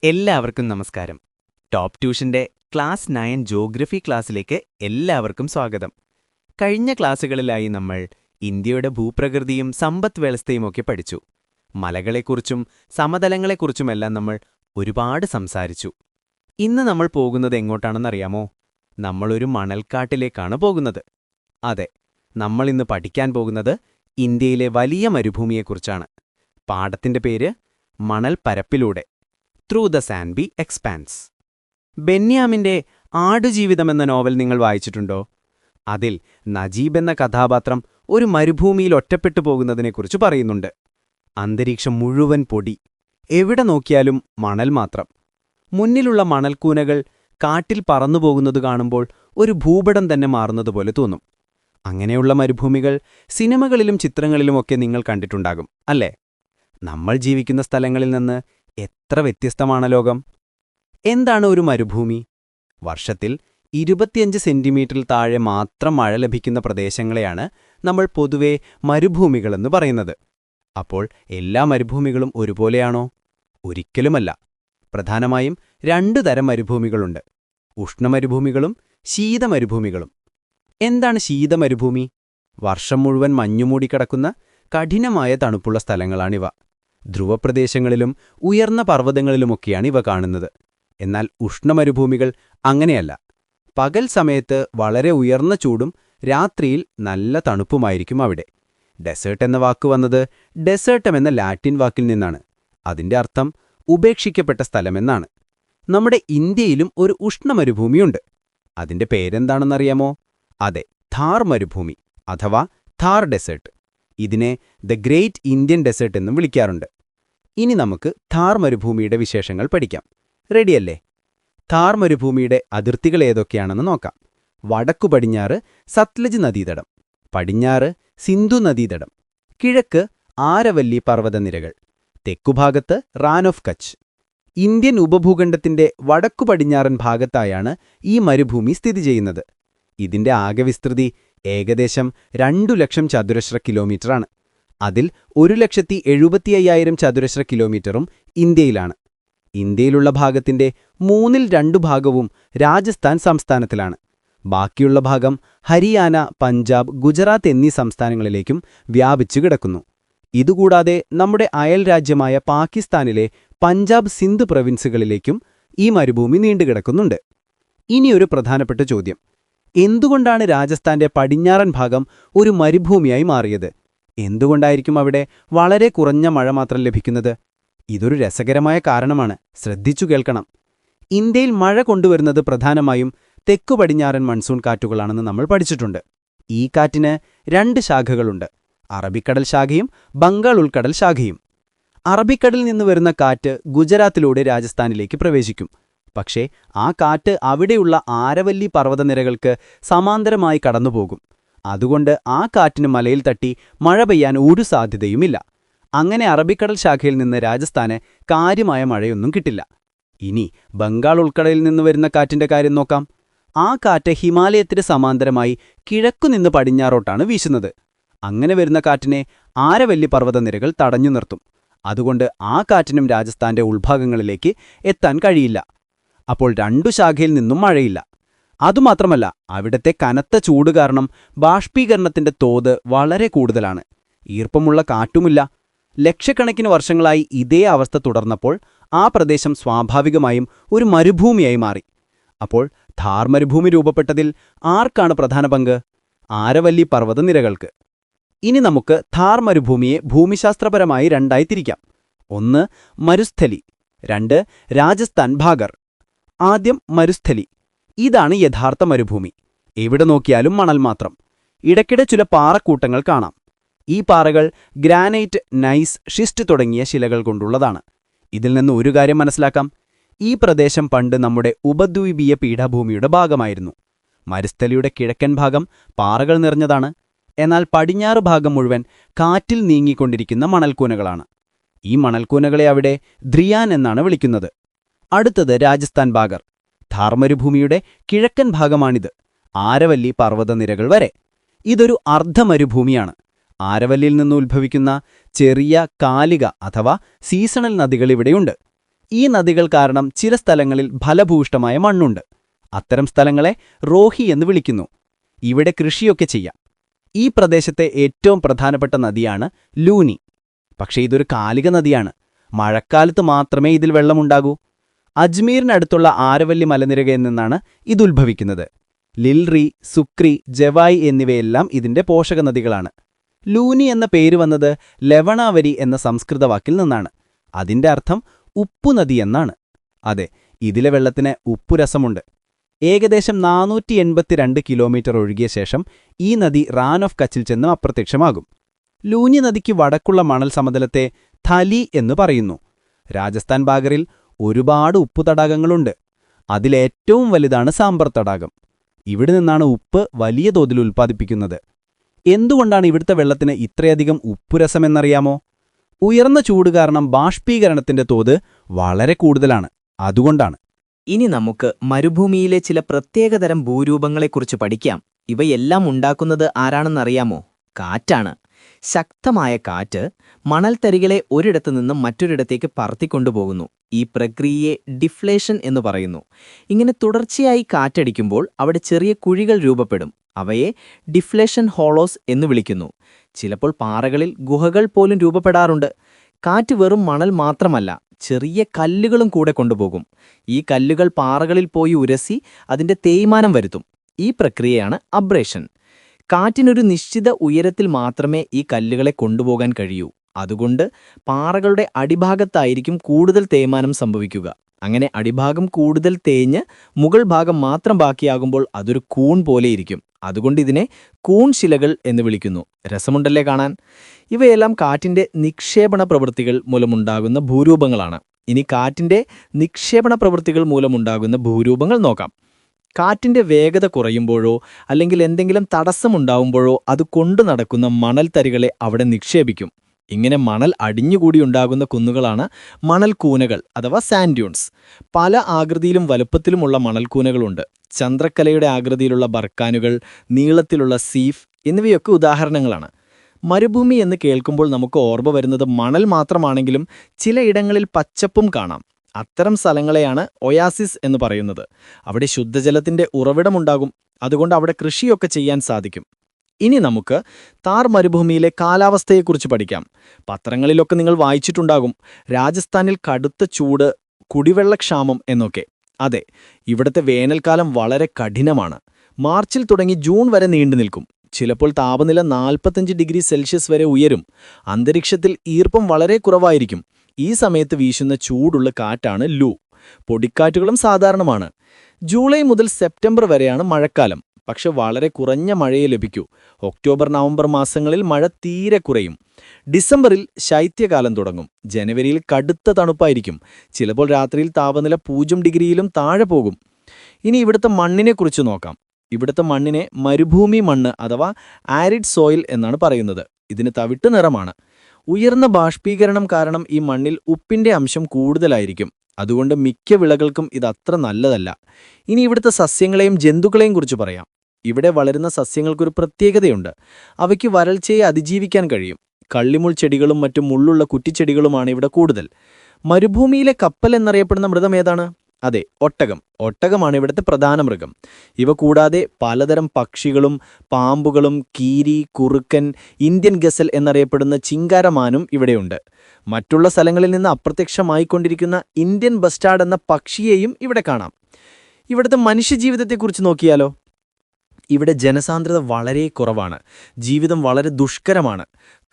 എല്ലാവർക്കും നമസ്കാരം. Top ട്യൂഷന്റെ class 9 geography ക്ലാസ്സിലേക്ക് എല്ലാവർക്കും സ്വാഗതം. കഴിഞ്ഞ ക്ലാസ്സുകളിലായി നമ്മൾ ഇന്ത്യയുടെ ഭൂപ്രകൃതിയും സമ്പദ് വ്യവസ്ഥയുമൊക്കെ പഠിച്ചു. മലകളെക്കുറിച്ചും സമതലങ്ങളെക്കുറിച്ചുമെല്ലാം നമ്മൾ ഒരുപാട് സംസാരിച്ചു. ഇന്ന് നമ്മൾ പോകുന്നത് എങ്ങോട്ടാണെന്നറിയാമോ? നമ്മളൊരു മണൽക്കാട്ടിലേക്കാണ് പോകുന്നത്. അതെ, നമ്മളിന്ന് പഠിക്കാൻ പോകുന്നത് ഇന്ത്യയിലെ വലിയ മരുഭൂമിയെക്കുറിച്ചാണ്. പാഠത്തിന്റെ പേര് മണൽപ്പരപ്പിലൂടെ, ത്രൂ ദ സാൻഡി എക്സ്പാൻസ്. ബെന്യാമിന്റെ ആടുജീവിതമെന്ന നോവൽ നിങ്ങൾ വായിച്ചിട്ടുണ്ടോ? അതിൽ നജീബ് എന്ന കഥാപാത്രം ഒരു മരുഭൂമിയിൽ ഒറ്റപ്പെട്ടു പോകുന്നതിനെക്കുറിച്ച് പറയുന്നുണ്ട്. അന്തരീക്ഷം മുഴുവൻ പൊടി, എവിടെ നോക്കിയാലും മണൽ മാത്രം. മുന്നിലുള്ള മണൽക്കൂനകൾ കാട്ടിൽ പറന്നുപോകുന്നത് കാണുമ്പോൾ ഒരു ഭൂപടം തന്നെ മാറുന്നതുപോലെ തോന്നും. അങ്ങനെയുള്ള മരുഭൂമികൾ സിനിമകളിലും ചിത്രങ്ങളിലുമൊക്കെ നിങ്ങൾ കണ്ടിട്ടുണ്ടാകും, അല്ലേ? നമ്മൾ ജീവിക്കുന്ന സ്ഥലങ്ങളിൽ നിന്ന് എത്ര വ്യത്യസ്തമാണ് ലോകം. എന്താണ് ഒരു മരുഭൂമി? വർഷത്തിൽ 25 സെന്റിമീറ്ററിൽ താഴെ മാത്രം മഴ ലഭിക്കുന്ന പ്രദേശങ്ങളെയാണ് നമ്മൾ പൊതുവെ മരുഭൂമികളെന്ന് പറയുന്നത്. അപ്പോൾ എല്ലാ മരുഭൂമികളും ഒരുപോലെയാണോ? ഒരിക്കലുമല്ല. പ്രധാനമായും 2 തരം മരുഭൂമികളുണ്ട്: ഉഷ്ണമരുഭൂമികളും ശീതമരുഭൂമികളും. എന്താണ് ശീതമരുഭൂമി? വർഷം മുഴുവൻ മഞ്ഞുമൂടിക്കിടക്കുന്ന കഠിനമായ തണുപ്പുള്ള സ്ഥലങ്ങളാണിവ. ധ്രുവപ്രദേശങ്ങളിലും ഉയർന്ന പർവ്വതങ്ങളിലുമൊക്കെയാണ് ഇവ കാണുന്നത്. എന്നാൽ ഉഷ്ണമരുഭൂമികൾ അങ്ങനെയല്ല. പകൽ സമയത്ത് വളരെ ഉയർന്ന ചൂടും രാത്രിയിൽ നല്ല തണുപ്പുമായിരിക്കും അവിടെ. ഡെസേർട്ട് എന്ന വാക്ക് വന്നത് ഡെസേർട്ടം എന്ന ലാറ്റിൻ വാക്കിൽ നിന്നാണ്. അതിന്റെ അർത്ഥം ഉപേക്ഷിക്കപ്പെട്ട സ്ഥലമെന്നാണ്. നമ്മുടെ ഇന്ത്യയിലും ഒരു ഉഷ്ണമരുഭൂമിയുണ്ട്. അതിന്റെ പേരെന്താണെന്നറിയാമോ? അതെ, ഥാർ മരുഭൂമി അഥവാ ഥാർ ഡെസേർട്ട്. ഇതിനെ ദ ഗ്രേറ്റ് ഇന്ത്യൻ ഡെസേർട്ട് എന്നും വിളിക്കാറുണ്ട്. ഇനി നമുക്ക് ഥാർ മരുഭൂമിയുടെ വിശേഷങ്ങൾ പഠിക്കാം. റെഡിയല്ലേ? ഥാർ മരുഭൂമിയുടെ അതിർത്തികൾ ഏതൊക്കെയാണെന്ന് നോക്കാം. വടക്കു പടിഞ്ഞാറ് സത്ലജ് നദീതടം, പടിഞ്ഞാറ് സിന്ധു നദീതടം, കിഴക്ക് ആരവല്ലി പർവ്വതനിരകൾ, തെക്കുഭാഗത്ത് റാൻ ഓഫ് കച്ച്. ഇന്ത്യൻ ഉപഭൂഖണ്ഡത്തിന്റെ വടക്കു പടിഞ്ഞാറൻ ഭാഗത്തായാണ് ഈ മരുഭൂമി സ്ഥിതി ചെയ്യുന്നത്. ഇതിന്റെ ആകെ വിസ്തൃതി ഏകദേശം 2 ലക്ഷം ചതുരശ്ര കിലോമീറ്ററാണ്. അതിൽ 1,75,000 ചതുരശ്ര കിലോമീറ്ററും ഇന്ത്യയിലാണ്. ഇന്ത്യയിലുള്ള ഭാഗത്തിന്റെ 2/3 ഭാഗവും രാജസ്ഥാൻ സംസ്ഥാനത്തിലാണ്. ബാക്കിയുള്ള ഭാഗം ഹരിയാന, പഞ്ചാബ്, ഗുജറാത്ത് എന്നീ സംസ്ഥാനങ്ങളിലേക്കും വ്യാപിച്ചു കിടക്കുന്നു. ഇതുകൂടാതെ നമ്മുടെ അയൽ രാജ്യമായ പാകിസ്ഥാനിലെ പഞ്ചാബ്, സിന്ധ് പ്രവിൻസുകളിലേക്കും ഈ മരുഭൂമി നീണ്ടുകിടക്കുന്നുണ്ട്. ഇനിയൊരു പ്രധാനപ്പെട്ട ചോദ്യം: എന്തുകൊണ്ടാണ് രാജസ്ഥാന്റെ പടിഞ്ഞാറൻ ഭാഗം ഒരു മരുഭൂമിയായി മാറിയത്? എന്തുകൊണ്ടായിരിക്കും അവിടെ വളരെ കുറഞ്ഞ മഴ മാത്രം ലഭിക്കുന്നത്? ഇതൊരു രസകരമായ കാരണമാണ്. ശ്രദ്ധിച്ചു കേൾക്കണം. ഇന്ത്യയിൽ മഴ കൊണ്ടുവരുന്നത് പ്രധാനമായും തെക്കു പടിഞ്ഞാറൻ മൺസൂൺ കാറ്റുകളാണെന്ന് നമ്മൾ പഠിച്ചിട്ടുണ്ട്. ഈ കാറ്റിന് 2 ശാഖകളുണ്ട്: അറബിക്കടൽ ശാഖയും ബംഗാൾ ഉൾക്കടൽ ശാഖയും. അറബിക്കടലിൽ നിന്ന് വരുന്ന കാറ്റ് ഗുജറാത്തിലൂടെ രാജസ്ഥാനിലേക്ക് പ്രവേശിക്കും. പക്ഷേ ആ കാറ്റ് അവിടെയുള്ള ആരവല്ലി പർവ്വതനിരകൾക്ക് സമാന്തരമായി കടന്നുപോകും. അതുകൊണ്ട് ആ കാറ്റിന് മലയിൽ തട്ടി മഴ പെയ്യാൻ ഒരു സാധ്യതയുമില്ല. അങ്ങനെ അറബിക്കടൽ ശാഖയിൽ നിന്ന് രാജസ്ഥാന് കാര്യമായ മഴയൊന്നും കിട്ടില്ല. ഇനി ബംഗാൾ ഉൾക്കടലിൽ നിന്ന് വരുന്ന കാറ്റിന്റെ കാര്യം നോക്കാം. ആ കാറ്റ് ഹിമാലയത്തിന് സമാന്തരമായി കിഴക്കുനിന്ന് പടിഞ്ഞാറോട്ടാണ് വീശുന്നത്. അങ്ങനെ വരുന്ന കാറ്റിനെ ആരവല്ലി പർവ്വതനിരകൾ തടഞ്ഞു നിർത്തും. അതുകൊണ്ട് ആ കാറ്റിനും രാജസ്ഥാന്റെ ഉൾഭാഗങ്ങളിലേക്ക് എത്താൻ കഴിയില്ല. അപ്പോൾ 2 ശാഖയിൽ നിന്നും മഴയില്ല. അതുമാത്രമല്ല, അവിടത്തെ കനത്ത ചൂട് കാരണം ബാഷ്പീകരണത്തിന്റെ തോത് വളരെ കൂടുതലാണ്. ഈർപ്പമുള്ള കാറ്റുമില്ല. ലക്ഷക്കണക്കിന് വർഷങ്ങളായി ഇതേ അവസ്ഥ തുടർന്നപ്പോൾ ആ പ്രദേശം സ്വാഭാവികമായും ഒരു മരുഭൂമിയായി മാറി. അപ്പോൾ ഥാർ മരുഭൂമി രൂപപ്പെട്ടതിൽ ആർക്കാണ് പ്രധാന പങ്ക്? ആരവല്ലി പർവ്വതനിരകൾക്ക്. ഇനി നമുക്ക് ഥാർ മരുഭൂമിയെ ഭൂമിശാസ്ത്രപരമായി 2ആയി തിരിക്കാം. 1 മരുസ്ഥലി, 2 രാജസ്ഥാൻ ഭാഗർ. ആദ്യം മരുസ്ഥലി. ഇതാണ് യഥാർത്ഥ മരുഭൂമി. എവിടെ നോക്കിയാലും മണൽ മാത്രം. ഇടയ്ക്കിടെ ചില പാറക്കൂട്ടങ്ങൾ കാണാം. ഈ പാറകൾ ഗ്രാനൈറ്റ്, നൈസ്, ഷിസ്റ്റ് തുടങ്ങിയ ശിലകൾ കൊണ്ടുള്ളതാണ്. ഇതിൽ നിന്ന് ഒരു കാര്യം മനസ്സിലാക്കാം: ഈ പ്രദേശം പണ്ട് നമ്മുടെ ഉപദ്വീപീയ പീഠഭൂമിയുടെ ഭാഗമായിരുന്നു. മരുസ്ഥലിയുടെ കിഴക്കൻ ഭാഗം പാറകൾ നിറഞ്ഞതാണ്. എന്നാൽ പടിഞ്ഞാറ് ഭാഗം മുഴുവൻ കാറ്റിൽ നീങ്ങിക്കൊണ്ടിരിക്കുന്ന മണൽക്കൂനകളാണ്. ഈ മണൽക്കൂനകളെ അവിടെ ദ്രിയാൻ എന്നാണ് വിളിക്കുന്നത്. അടുത്തത് രാജസ്ഥാൻ ഭാഗർ. ഥാർ മരുഭൂമിയുടെ കിഴക്കൻ ഭാഗമാണിത്. ആരവല്ലി പർവ്വതനിരകൾ വരെ. ഇതൊരു അർദ്ധമരുഭൂമിയാണ്. ആരവല്ലിയിൽ നിന്ന് ഉത്ഭവിക്കുന്ന ചെറിയ കാലിക അഥവാ സീസണൽ നദികൾ ഇവിടെയുണ്ട്. ഈ നദികൾ കാരണം ചില സ്ഥലങ്ങളിൽ ഫലഭൂയിഷ്ഠമായ മണ്ണുണ്ട്. അത്തരം സ്ഥലങ്ങളെ റോഹി എന്ന് വിളിക്കുന്നു. ഇവിടെ കൃഷിയൊക്കെ ചെയ്യാം. ഈ പ്രദേശത്തെ ഏറ്റവും പ്രധാനപ്പെട്ട നദിയാണ് ലൂനി. പക്ഷേ ഇതൊരു കാലിക നദിയാണ്. മഴക്കാലത്ത് മാത്രമേ ഇതിൽ വെള്ളമുണ്ടാകൂ. അജ്മീറിനടുത്തുള്ള ആരവല്ലി മലനിരകയിൽ നിന്നാണ് ഇതുത്ഭവിക്കുന്നത്. ലിൽറി, സുക്രി, ജവായ് എന്നിവയെല്ലാം ഇതിന്റെ പോഷക നദികളാണ്. ലൂനി എന്ന പേര് വന്നത് ലവണാവരി എന്ന സംസ്കൃത വാക്കിൽ നിന്നാണ്. അതിന്റെ അർത്ഥം ഉപ്പുനദി എന്നാണ്. അതെ, ഇതിലെ വെള്ളത്തിന് ഉപ്പുരസമുണ്ട്. ഏകദേശം 482 കിലോമീറ്റർ ഒഴുകിയ ശേഷം ഈ നദി റാൻ ഓഫ് കച്ചിൽ ചെന്ന് അപ്രത്യക്ഷമാകും. ലൂനി നദിക്ക് വടക്കുള്ള മണൽ സമതലത്തെ ഥലി എന്ന് പറയുന്നു. രാജസ്ഥാൻ ബാഗറിൽ ഒരുപാട് ഉപ്പുതടാകങ്ങളുണ്ട്. അതിലേറ്റവും വലുതാണ് സാമ്പർ തടാകം. ഇവിടെ നിന്നാണ് ഉപ്പ് വലിയ തോതിൽ ഉൽപ്പാദിപ്പിക്കുന്നത്. എന്തുകൊണ്ടാണ് ഇവിടുത്തെ വെള്ളത്തിന് ഇത്രയധികം ഉപ്പുരസമെന്നറിയാമോ? ഉയർന്ന ചൂട് കാരണം ബാഷ്പീകരണത്തിന്റെ തോത് വളരെ കൂടുതലാണ്. അതുകൊണ്ടാണ്. ഇനി നമുക്ക് മരുഭൂമിയിലെ ചില പ്രത്യേകതരം ഭൂരൂപങ്ങളെക്കുറിച്ച് പഠിക്കാം. ഇവയെല്ലാം ഉണ്ടാക്കുന്നത് ആരാണെന്നറിയാമോ? കാറ്റാണ്. ശക്തമായ കാറ്റ് മണൽത്തരികളെ ഒരിടത്തു നിന്നും മറ്റൊരിടത്തേക്ക് പറത്തിക്കൊണ്ടുപോകുന്നു. ഈ പ്രക്രിയയെ ഡിഫ്ലേഷൻ എന്ന് പറയുന്നു. ഇങ്ങനെ തുടർച്ചയായി കാറ്റടിക്കുമ്പോൾ അവിടെ ചെറിയ കുഴികൾ രൂപപ്പെടും. അവയെ ഡിഫ്ലേഷൻ ഹോളോസ് എന്ന് വിളിക്കുന്നു. ചിലപ്പോൾ പാറകളിൽ ഗുഹകൾ പോലും രൂപപ്പെടാറുണ്ട്. കാറ്റ് വെറും മണൽ മാത്രമല്ല, ചെറിയ കല്ലുകളും കൂടെ കൊണ്ടുപോകും. ഈ കല്ലുകൾ പാറകളിൽ പോയി ഉരസി അതിന്റെ തേയ്മാനം വരുത്തും. ഈ പ്രക്രിയയാണ് അബ്രേഷൻ. കാറ്റിനൊരു നിശ്ചിത ഉയരത്തിൽ മാത്രമേ ഈ കല്ലുകളെ കൊണ്ടുപോകാൻ കഴിയൂ. അതുകൊണ്ട് പാറകളുടെ അടിഭാഗത്തായിരിക്കും കൂടുതൽ തേയ്മാനം സംഭവിക്കുക. അങ്ങനെ അടിഭാഗം കൂടുതൽ തേഞ്ഞ് മുകൾ ഭാഗം മാത്രം ബാക്കിയാകുമ്പോൾ അതൊരു കൂൺ പോലെയിരിക്കും. അതുകൊണ്ട് ഇതിനെ കൂൺ ശിലകൾ എന്ന് വിളിക്കുന്നു. രസമുണ്ടല്ലേ കാണാൻ? ഇവയെല്ലാം കാറ്റിന്റെ നിക്ഷേപണ പ്രവൃത്തികൾ മൂലമുണ്ടാകുന്ന ഭൂരൂപങ്ങളാണ്. ഇനി കാറ്റിന്റെ നിക്ഷേപണ പ്രവൃത്തികൾ മൂലമുണ്ടാകുന്ന ഭൂരൂപങ്ങൾ നോക്കാം. കാറ്റിന്റെ വേഗത കുറയുമ്പോഴോ അല്ലെങ്കിൽ എന്തെങ്കിലും തടസ്സമുണ്ടാവുമ്പോഴോ അത് കൊണ്ടു നടക്കുന്ന മണൽത്തരികളെ അവിടെ നിക്ഷേപിക്കും. ഇങ്ങനെ മണൽ അടിഞ്ഞുകൂടിയുണ്ടാകുന്ന കുന്നുകളാണ് മണൽക്കൂനകൾ അഥവാ സാൻഡ് ഡ്യൂൺസ്. പല ആകൃതിയിലും വലുപ്പത്തിലുമുള്ള മണൽക്കൂനകളുണ്ട്. ചന്ദ്രക്കലയുടെ ആകൃതിയിലുള്ള ബർക്കാനുകൾ, നീളത്തിലുള്ള സീഫ് എന്നിവയൊക്കെ ഉദാഹരണങ്ങളാണ്. മരുഭൂമി എന്ന് കേൾക്കുമ്പോൾ നമുക്ക് ഓർമ്മ വരുന്നത് മണൽ മാത്രമാണെങ്കിലും ചിലയിടങ്ങളിൽ പച്ചപ്പും കാണാം. അത്തരം സ്ഥലങ്ങളെയാണ് ഒയാസിസ് എന്ന് പറയുന്നത്. അവിടെ ശുദ്ധജലത്തിന്റെ ഉറവിടമുണ്ടാകും. അതുകൊണ്ട് അവിടെ കൃഷിയൊക്കെ ചെയ്യാൻ സാധിക്കും. ഇനി നമുക്ക് താർ മരുഭൂമിയിലെ കാലാവസ്ഥയെക്കുറിച്ച് പഠിക്കാം. പത്രങ്ങളിലൊക്കെ നിങ്ങൾ വായിച്ചിട്ടുണ്ടാകും, രാജസ്ഥാനിൽ കടുത്ത ചൂട്, കുടിവെള്ളക്ഷാമം എന്നൊക്കെ. അതെ, ഇവിടുത്തെ വേനൽക്കാലം വളരെ കഠിനമാണ്. മാർച്ചിൽ തുടങ്ങി ജൂൺ വരെ നീണ്ടു നിൽക്കും. ചിലപ്പോൾ താപനില 45 ഡിഗ്രി സെൽഷ്യസ് വരെ ഉയരും. അന്തരീക്ഷത്തിൽ ഈർപ്പം വളരെ കുറവായിരിക്കും. ഈ സമയത്ത് വീശുന്ന ചൂടുള്ള കാറ്റാണ് ലൂ. പൊടിക്കാറ്റുകളും സാധാരണമാണ്. ജൂലൈ മുതൽ സെപ്റ്റംബർ വരെയാണ് മഴക്കാലം. പക്ഷെ വളരെ കുറഞ്ഞ മഴയെ ലഭിക്കൂ. ഒക്ടോബർ നവംബർ മാസങ്ങളിൽ മഴ തീരെ കുറയും. ഡിസംബറിൽ ശൈത്യകാലം തുടങ്ങും. ജനുവരിയിൽ കടുത്ത തണുപ്പായിരിക്കും. ചിലപ്പോൾ രാത്രിയിൽ താപനില 0 ഡിഗ്രിയിലും താഴെ പോകും. ഇനി ഇവിടുത്തെ മണ്ണിനെക്കുറിച്ച് നോക്കാം. ഇവിടുത്തെ മണ്ണിനെ മരുഭൂമി മണ്ണ് അഥവാ ആരിഡ് സോയിൽ എന്നാണ് പറയുന്നത്. ഇതിന് തവിട്ട് നിറമാണ്. ഉയർന്ന ബാഷ്പീകരണം കാരണം ഈ മണ്ണിൽ ഉപ്പിന്റെ അംശം കൂടുതലായിരിക്കും. അതുകൊണ്ട് മിക്ക വിളകൾക്കും ഇതത്ര നല്ലതല്ല. ഇനി ഇവിടുത്തെ സസ്യങ്ങളെയും ജന്തുക്കളെയും കുറിച്ച് പറയാം. ഇവിടെ വളരുന്ന സസ്യങ്ങൾക്കൊരു പ്രത്യേകതയുണ്ട്. അവയ്ക്ക് വരൾച്ചയെ അതിജീവിക്കാൻ കഴിയും. കള്ളിമുൾ ചെടികളും മറ്റും മുള്ളുള്ള കുറ്റിച്ചെടികളുമാണ് ഇവിടെ കൂടുതൽ. മരുഭൂമിയിലെ കപ്പൽ എന്നറിയപ്പെടുന്ന മൃഗം ഏതാണ്? അതെ, ഒട്ടകം. ഒട്ടകമാണ് ഇവിടുത്തെ പ്രധാന മൃഗം. ഇവ കൂടാതെ പലതരം പക്ഷികളും പാമ്പുകളും കീരി, കുറുക്കൻ, ഇന്ത്യൻ ഗസൽ എന്നറിയപ്പെടുന്ന ചിങ്കാരമാനും ഇവിടെയുണ്ട്. മറ്റുള്ള സ്ഥലങ്ങളിൽ നിന്ന് അപ്രത്യക്ഷമായിക്കൊണ്ടിരിക്കുന്ന ഇന്ത്യൻ ബസ്റ്റാർഡ് എന്ന പക്ഷിയെയും ഇവിടെ കാണാം. ഇവിടുത്തെ മനുഷ്യജീവിതത്തെക്കുറിച്ച് നോക്കിയാലോ? ഇവിടെ ജനസാന്ദ്രത വളരെ കുറവാണ്. ജീവിതം വളരെ ദുഷ്കരമാണ്.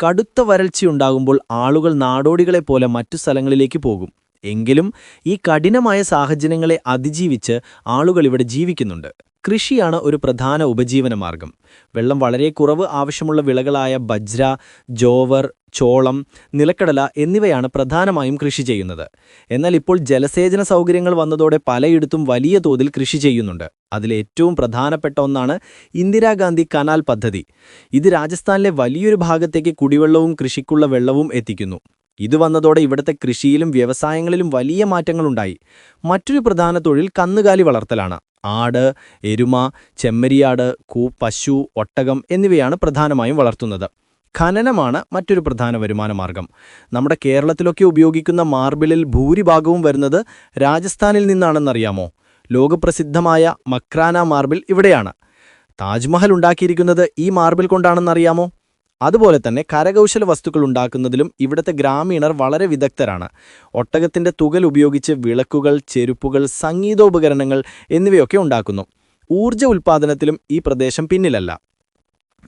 കടുത്ത വരൾച്ചയുണ്ടാകുമ്പോൾ ആളുകൾ നാടോടികളെപ്പോലെ മറ്റു സ്ഥലങ്ങളിലേക്ക് പോകും. എങ്കിലും ഈ കഠിനമായ സാഹചര്യങ്ങളെ അതിജീവിച്ച് ആളുകൾ ഇവിടെ ജീവിക്കുന്നുണ്ട്. കൃഷിയാണ് ഒരു പ്രധാന ഉപജീവനമാർഗം. വെള്ളം വളരെ കുറവ് ആവശ്യമുള്ള വിളകളായ ബജ്ര, ജോവർ, ചോളം, നിലക്കടല എന്നിവയാണ് പ്രധാനമായും കൃഷി ചെയ്യുന്നത്. എന്നാൽ ഇപ്പോൾ ജലസേചന സൗകര്യങ്ങൾ വന്നതോടെ പലയിടത്തും വലിയ തോതിൽ കൃഷി ചെയ്യുന്നുണ്ട്. അതിലേറ്റവും പ്രധാനപ്പെട്ട ഒന്നാണ് ഇന്ദിരാഗാന്ധി കനാൽ പദ്ധതി. ഇത് രാജസ്ഥാനിലെ വലിയൊരു ഭാഗത്തേക്ക് കുടിവെള്ളവും കൃഷിക്കുള്ള വെള്ളവും എത്തിക്കുന്നു. ഇത് വന്നതോടെ ഇവിടുത്തെ കൃഷിയിലും വ്യവസായങ്ങളിലും വലിയ മാറ്റങ്ങളുണ്ടായി. മറ്റൊരു പ്രധാന തൊഴിൽ കന്നുകാലി വളർത്തലാണ്. ആട്, എരുമ, ചെമ്മരിയാട്, പശു, ഒട്ടകം എന്നിവയാണ് പ്രധാനമായും വളർത്തുന്നത്. ഖനനമാണ് മറ്റൊരു പ്രധാന വരുമാന മാർഗം. നമ്മുടെ കേരളത്തിലൊക്കെ ഉപയോഗിക്കുന്ന മാർബിളിൽ ഭൂരിഭാഗവും വരുന്നത് രാജസ്ഥാനിൽ നിന്നാണെന്നറിയാമോ? ലോകപ്രസിദ്ധമായ മക്രാന മാർബിൾ ഇവിടെയാണ്. താജ്മഹൽ ഉണ്ടാക്കിയിരിക്കുന്നത് ഈ മാർബിൾ കൊണ്ടാണെന്നറിയാമോ? അതുപോലെ തന്നെ കരകൗശല വസ്തുക്കൾ ഉണ്ടാക്കുന്നതിലും ഇവിടുത്തെ ഗ്രാമീണർ വളരെ വിദഗ്ധരാണ്. ഒട്ടകത്തിന്റെ തുകൽ ഉപയോഗിച്ച് വിളക്കുകൾ, ചെരുപ്പുകൾ, സംഗീതോപകരണങ്ങൾ എന്നിവയൊക്കെ ഉണ്ടാക്കുന്നു. ഊർജ്ജ ഉൽപ്പാദനത്തിലും ഈ പ്രദേശം പിന്നിലല്ല.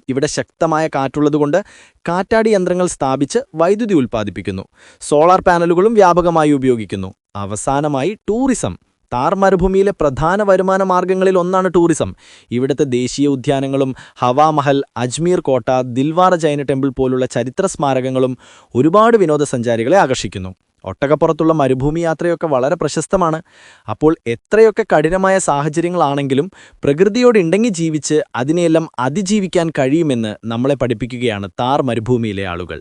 ഇവിടെ ശക്തമായ കാറ്റുള്ളതുകൊണ്ട് കാറ്റാടി യന്ത്രങ്ങൾ സ്ഥാപിച്ച് വൈദ്യുതി ഉൽപ്പാദിപ്പിക്കുന്നു. സോളാർ പാനലുകളും വ്യാപകമായി ഉപയോഗിക്കുന്നു. അവസാനമായി ടൂറിസം. താർ മരുഭൂമിയിലെ പ്രധാന വരുമാന മാർഗങ്ങളിൽ ഒന്നാണ് ടൂറിസം. ഇവിടുത്തെ ദേശീയ ഉദ്യാനങ്ങളും ഹവാമഹൽ, അജ്മീർ കോട്ട, ദിൽവാറ ജൈന ടെമ്പിൾ പോലുള്ള ചരിത്ര സ്മാരകങ്ങളും ഒരുപാട് വിനോദസഞ്ചാരികളെ ആകർഷിക്കുന്നു. ഒട്ടകപ്പുറത്തുള്ള മരുഭൂമി യാത്രയൊക്കെ വളരെ പ്രശസ്തമാണ്. അപ്പോൾ എത്രയൊക്കെ കഠിനമായ സാഹചര്യങ്ങളാണെങ്കിലും പ്രകൃതിയോട് ഇണങ്ങി ജീവിച്ച് അതിനെയെല്ലാം അതിജീവിക്കാൻ കഴിയുമെന്ന് നമ്മളെ പഠിപ്പിക്കുകയാണ് താർ മരുഭൂമിയിലെ ആളുകൾ.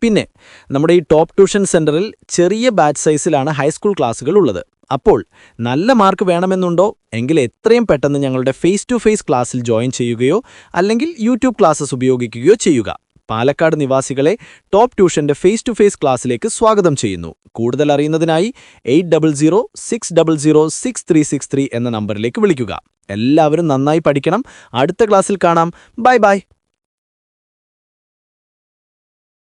പിന്നെ നമ്മുടെ ഈ ടോപ്പ് ട്യൂഷൻ സെന്ററിൽ ചെറിയ ബാച്ച് സൈസിലാണ് ഹൈസ്കൂൾ ക്ലാസ്സുകൾ ഉള്ളത്. അപ്പോൾ നല്ല മാർക്ക് വേണമെന്നുണ്ടോ എങ്കിൽ എത്രയും പെട്ടെന്ന് ഞങ്ങളുടെ ഫേസ് ടു ഫേസ് ക്ലാസ്സിൽ ജോയിൻ ചെയ്യുകയോ അല്ലെങ്കിൽ യൂട്യൂബ് ക്ലാസ്സസ് ഉപയോഗിക്കുകയോ ചെയ്യുക. പാലക്കാട് നിവാസികളെ ടോപ്പ് ട്യൂഷന്റെ ഫേസ് ടു ഫേസ് ക്ലാസ്സിലേക്ക് സ്വാഗതം ചെയ്യുന്നു. കൂടുതൽ അറിയുന്നതിനായി 8006006363 എന്ന നമ്പറിലേക്ക് വിളിക്കുക. എല്ലാവരും നന്നായി പഠിക്കണം. അടുത്ത ക്ലാസ്സിൽ കാണാം. Bye bye.